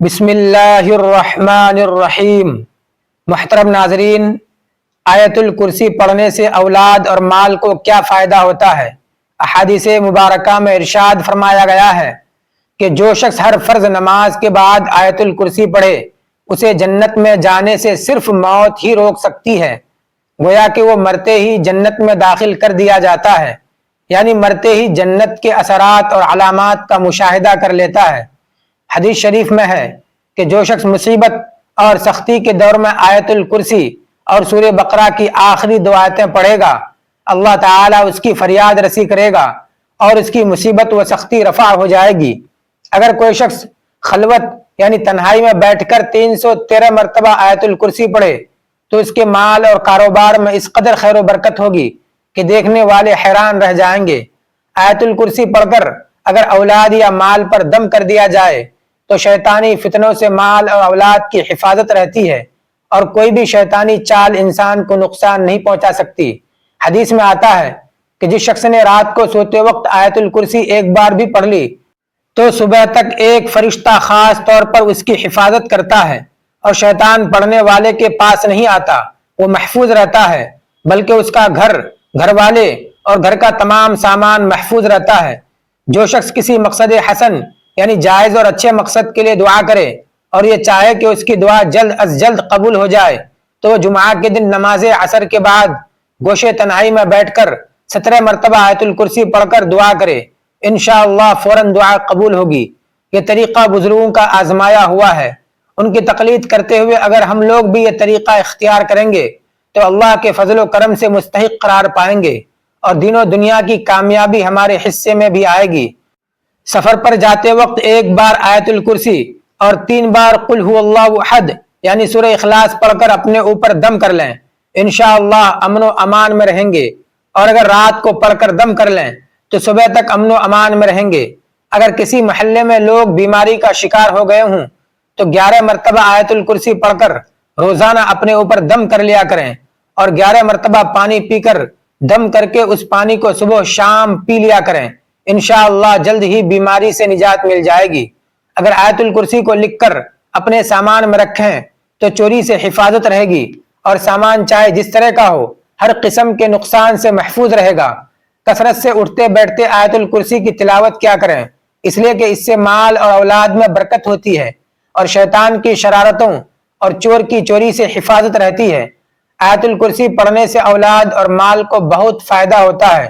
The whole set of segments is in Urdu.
بسم اللہ الرحمن الرحیم۔ محترم ناظرین، آیت الکرسی پڑھنے سے اولاد اور مال کو کیا فائدہ ہوتا ہے؟ احادیث مبارکہ میں ارشاد فرمایا گیا ہے کہ جو شخص ہر فرض نماز کے بعد آیت الکرسی پڑھے اسے جنت میں جانے سے صرف موت ہی روک سکتی ہے، گویا کہ وہ مرتے ہی جنت میں داخل کر دیا جاتا ہے، یعنی مرتے ہی جنت کے اثرات اور علامات کا مشاہدہ کر لیتا ہے۔ حدیث شریف میں ہے کہ جو شخص مصیبت اور سختی کے دور میں آیت الکرسی اور سورہ بقرہ کی آخری دو آیتیں پڑھے گا، اللہ تعالیٰ اس کی فریاد رسی کرے گا اور اس کی مصیبت و سختی رفع ہو جائے گی۔ اگر کوئی شخص خلوت یعنی تنہائی میں بیٹھ کر 313 مرتبہ آیت الکرسی پڑھے تو اس کے مال اور کاروبار میں اس قدر خیر و برکت ہوگی کہ دیکھنے والے حیران رہ جائیں گے۔ آیت الکرسی پڑھ کر اگر اولاد یا مال پر دم کر دیا جائے تو شیطانی فتنوں سے مال اور اولاد کی حفاظت رہتی ہے اور کوئی بھی شیطانی چال انسان کو نقصان نہیں پہنچا سکتی۔ حدیث میں آتا ہے کہ جس شخص نے رات کو سوتے وقت آیت الکرسی ایک بار بھی پڑھ لی تو صبح تک ایک فرشتہ خاص طور پر اس کی حفاظت کرتا ہے اور شیطان پڑھنے والے کے پاس نہیں آتا، وہ محفوظ رہتا ہے، بلکہ اس کا گھر والے اور گھر کا تمام سامان محفوظ رہتا ہے۔ جو شخص کسی مقصد حسن یعنی جائز اور اچھے مقصد کے لیے دعا کرے اور یہ چاہے کہ اس کی دعا جلد از جلد قبول ہو جائے تو وہ جمعہ کے دن نماز عصر کے بعد گوشے تنہائی میں بیٹھ کر 17 مرتبہ آیت الکرسی پڑھ کر دعا کرے، انشاءاللہ فوراً دعا قبول ہوگی۔ یہ طریقہ بزرگوں کا آزمایا ہوا ہے، ان کی تقلید کرتے ہوئے اگر ہم لوگ بھی یہ طریقہ اختیار کریں گے تو اللہ کے فضل و کرم سے مستحق قرار پائیں گے اور دین و دنیا کی کامیابی ہمارے حصے میں بھی آئے گی۔ سفر پر جاتے وقت ایک بار آیت الکرسی اور 3 بار قل هو اللہ احد یعنی سورہ اخلاص پڑھ کر اپنے اوپر دم کر لیں، انشاءاللہ امن و امان میں رہیں گے، اور اگر رات کو پڑھ کر دم کر لیں تو صبح تک امن و امان میں رہیں گے۔ اگر کسی محلے میں لوگ بیماری کا شکار ہو گئے ہوں تو 11 مرتبہ آیت الکرسی پڑھ کر روزانہ اپنے اوپر دم کر لیا کریں اور 11 مرتبہ پانی پی کر دم کر کے اس پانی کو صبح شام پی لیا کریں، انشاءاللہ جلد ہی بیماری سے نجات مل جائے گی۔ اگر آیت الکرسی کو لکھ کر اپنے سامان میں رکھیں تو چوری سے حفاظت رہے گی اور سامان چاہے جس طرح کا ہو ہر قسم کے نقصان سے محفوظ رہے گا۔ کثرت سے اٹھتے بیٹھتے آیت الکرسی کی تلاوت کیا کریں، اس لیے کہ اس سے مال اور اولاد میں برکت ہوتی ہے اور شیطان کی شرارتوں اور چور کی چوری سے حفاظت رہتی ہے۔ آیت الکرسی پڑھنے سے اولاد اور مال کو بہت فائدہ ہوتا ہے۔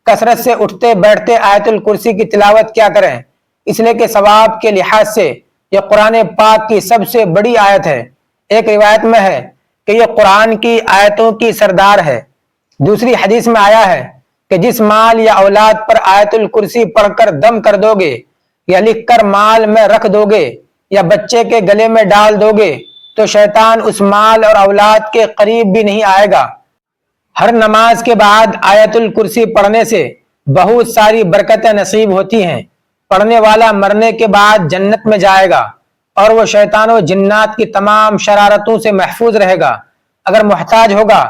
کثرت سے اٹھتے بیٹھتے آیت الکرسی کی تلاوت کیا کریں، اس لیے کہ ثواب کے لحاظ سے یہ قرآن پاک کی سب سے بڑی آیت ہے۔ ایک روایت میں ہے کہ یہ قرآن کی آیتوں کی سردار ہے۔ دوسری حدیث میں آیا ہے کہ جس مال یا اولاد پر آیت الکرسی پڑھ کر دم کر دو گے یا لکھ کر مال میں رکھ دو گے یا بچے کے گلے میں ڈال دو گے تو شیطان اس مال اور اولاد کے قریب بھی نہیں آئے گا۔ ہر نماز کے بعد آیت الکرسی پڑھنے سے بہت ساری برکتیں نصیب ہوتی ہیں۔ پڑھنے والا مرنے کے بعد جنت میں جائے گا اور وہ شیطان و جنات کی تمام شرارتوں سے محفوظ رہے گا۔ اگر محتاج ہوگا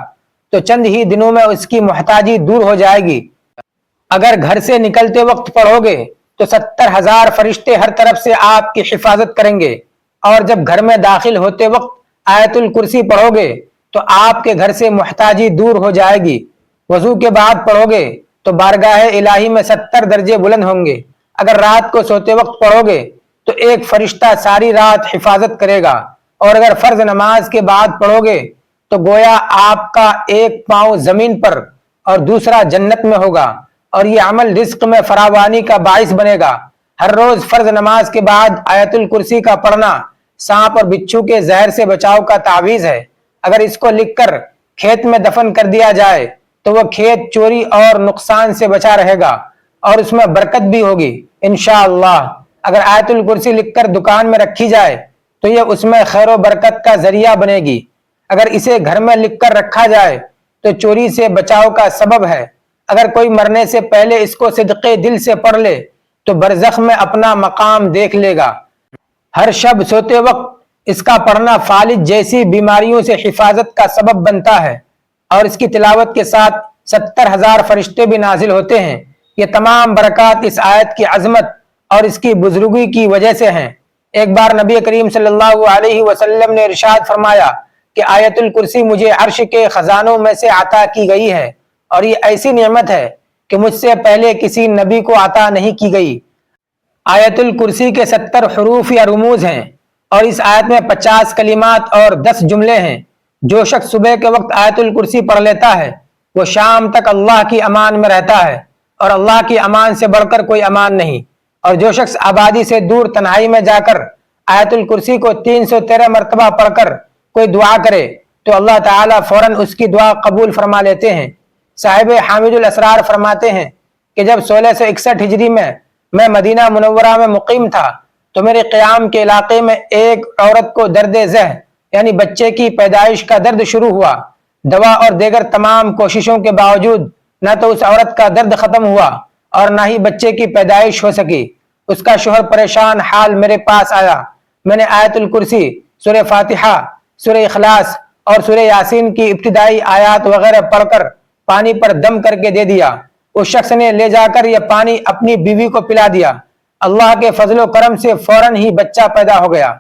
تو چند ہی دنوں میں اس کی محتاجی دور ہو جائے گی۔ اگر گھر سے نکلتے وقت پڑھو گے تو 70,000 فرشتے ہر طرف سے آپ کی حفاظت کریں گے، اور جب گھر میں داخل ہوتے وقت آیت الکرسی پڑھو گے تو آپ کے گھر سے محتاجی دور ہو جائے گی۔ وضو کے بعد پڑھو گے تو بارگاہ الہی میں 70 درجے بلند ہوں گے۔ اگر رات کو سوتے وقت پڑھو گے تو ایک فرشتہ ساری رات حفاظت کرے گا، اور اگر فرض نماز کے بعد پڑھو گے تو گویا آپ کا ایک پاؤں زمین پر اور دوسرا جنت میں ہوگا، اور یہ عمل رزق میں فراوانی کا باعث بنے گا۔ ہر روز فرض نماز کے بعد آیت الکرسی کا پڑھنا سانپ اور بچھو کے زہر سے بچاؤ کا تعویذ ہے۔ اگر اس کو لکھ کر کھیت میں دفن کر دیا جائے تو وہ کھیت چوری اور نقصان سے بچا رہے گا اور اس میں برکت بھی ہوگی انشاءاللہ۔ اگر آیت الکرسی لکھ کر دکان میں رکھی جائے تو یہ اس میں خیر و برکت کا ذریعہ بنے گی۔ اگر اسے گھر میں لکھ کر رکھا جائے تو چوری سے بچاؤ کا سبب ہے۔ اگر کوئی مرنے سے پہلے اس کو صدقے دل سے پڑھ لے تو برزخ میں اپنا مقام دیکھ لے گا۔ ہر شب سوتے وقت اس کا پڑھنا فالج جیسی بیماریوں سے حفاظت کا سبب بنتا ہے، اور اس کی تلاوت کے ساتھ 70,000 فرشتے بھی نازل ہوتے ہیں۔ یہ تمام برکات اس آیت کی عظمت اور اس کی بزرگی کی وجہ سے ہیں۔ ایک بار نبی کریم صلی اللہ علیہ وسلم نے ارشاد فرمایا کہ آیت الکرسی مجھے عرش کے خزانوں میں سے عطا کی گئی ہے، اور یہ ایسی نعمت ہے کہ مجھ سے پہلے کسی نبی کو عطا نہیں کی گئی۔ آیت الکرسی کے 70 حروف یا رموز ہیں، اور اس آیت میں 50 کلمات اور 10 جملے ہیں۔ جو شخص صبح کے وقت آیت الکرسی پڑھ لیتا ہے وہ شام تک اللہ کی امان میں رہتا ہے، اور اللہ کی امان سے بڑھ کر کوئی امان نہیں۔ اور جو شخص آبادی سے دور تنہائی میں جا کر آیت الکرسی کو 313 مرتبہ پڑھ کر کوئی دعا کرے تو اللہ تعالیٰ فوراً اس کی دعا قبول فرما لیتے ہیں۔ صاحب حامد الاسرار فرماتے ہیں کہ جب 1661 ہجری میں مدینہ منورہ میں مقیم تھا تو میرے قیام کے علاقے میں ایک عورت کو درد ذہ یعنی بچے کی پیدائش کا درد شروع ہوا۔ دوا اور دیگر تمام کوششوں کے باوجود نہ تو اس عورت کا درد ختم ہوا اور نہ ہی بچے کی پیدائش ہو سکی۔ اس کا شوہر پریشان حال میرے پاس آیا۔ میں نے آیت الکرسی، سورہ فاتحہ، سورہ اخلاص اور سورہ یاسین کی ابتدائی آیات وغیرہ پڑھ کر پانی پر دم کر کے دے دیا۔ اس شخص نے لے جا کر یہ پانی اپنی بیوی کو پلا دیا۔ اللہ کے فضل و کرم سے فوراً ہی بچہ پیدا ہو گیا۔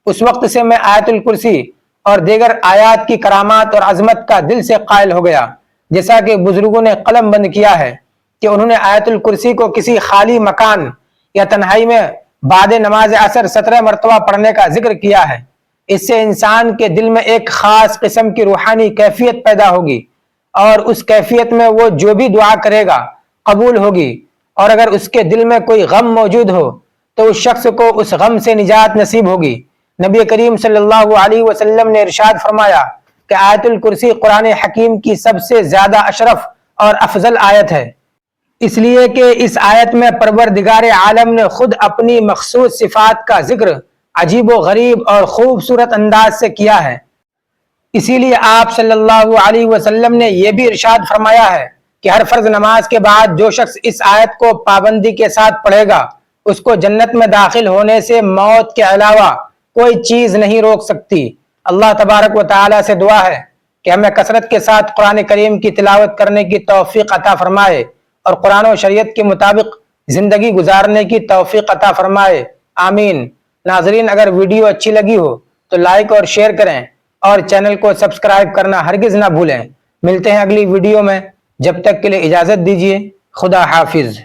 اس وقت سے میں آیت الکرسی اور دیگر آیات کی کرامات اور عظمت کا دل سے قائل ہو گیا۔ جیسا کہ بزرگوں نے قلم بند کیا ہے کہ انہوں نے آیت الکرسی کو کسی خالی مکان یا تنہائی میں بعد نماز عصر 17 مرتبہ پڑھنے کا ذکر کیا ہے۔ اس سے انسان کے دل میں ایک خاص قسم کی روحانی کیفیت پیدا ہوگی، اور اس کیفیت میں وہ جو بھی دعا کرے گا قبول ہوگی۔ اور اگر اس کے دل میں کوئی غم موجود ہو تو اس شخص کو اس غم سے نجات نصیب ہوگی۔ نبی کریم صلی اللہ علیہ وسلم نے ارشاد فرمایا کہ آیت الکرسی قرآن حکیم کی سب سے زیادہ اشرف اور افضل آیت ہے، اس لیے کہ اس آیت میں پروردگار عالم نے خود اپنی مخصوص صفات کا ذکر عجیب و غریب اور خوبصورت انداز سے کیا ہے۔ اسی لیے آپ صلی اللہ علیہ وسلم نے یہ بھی ارشاد فرمایا ہے کہ ہر فرض نماز کے بعد جو شخص اس آیت کو پابندی کے ساتھ پڑھے گا اس کو جنت میں داخل ہونے سے موت کے علاوہ کوئی چیز نہیں روک سکتی۔ اللہ تبارک و تعالی سے دعا ہے کہ ہمیں کثرت کے ساتھ قرآن کریم کی تلاوت کرنے کی توفیق عطا فرمائے اور قرآن و شریعت کے مطابق زندگی گزارنے کی توفیق عطا فرمائے، آمین۔ ناظرین، اگر ویڈیو اچھی لگی ہو تو لائک اور شیئر کریں اور چینل کو سبسکرائب کرنا ہرگز نہ بھولیں۔ ملتے ہیں اگلی ویڈیو میں، جب تک کے لیے اجازت دیجیے، خدا حافظ۔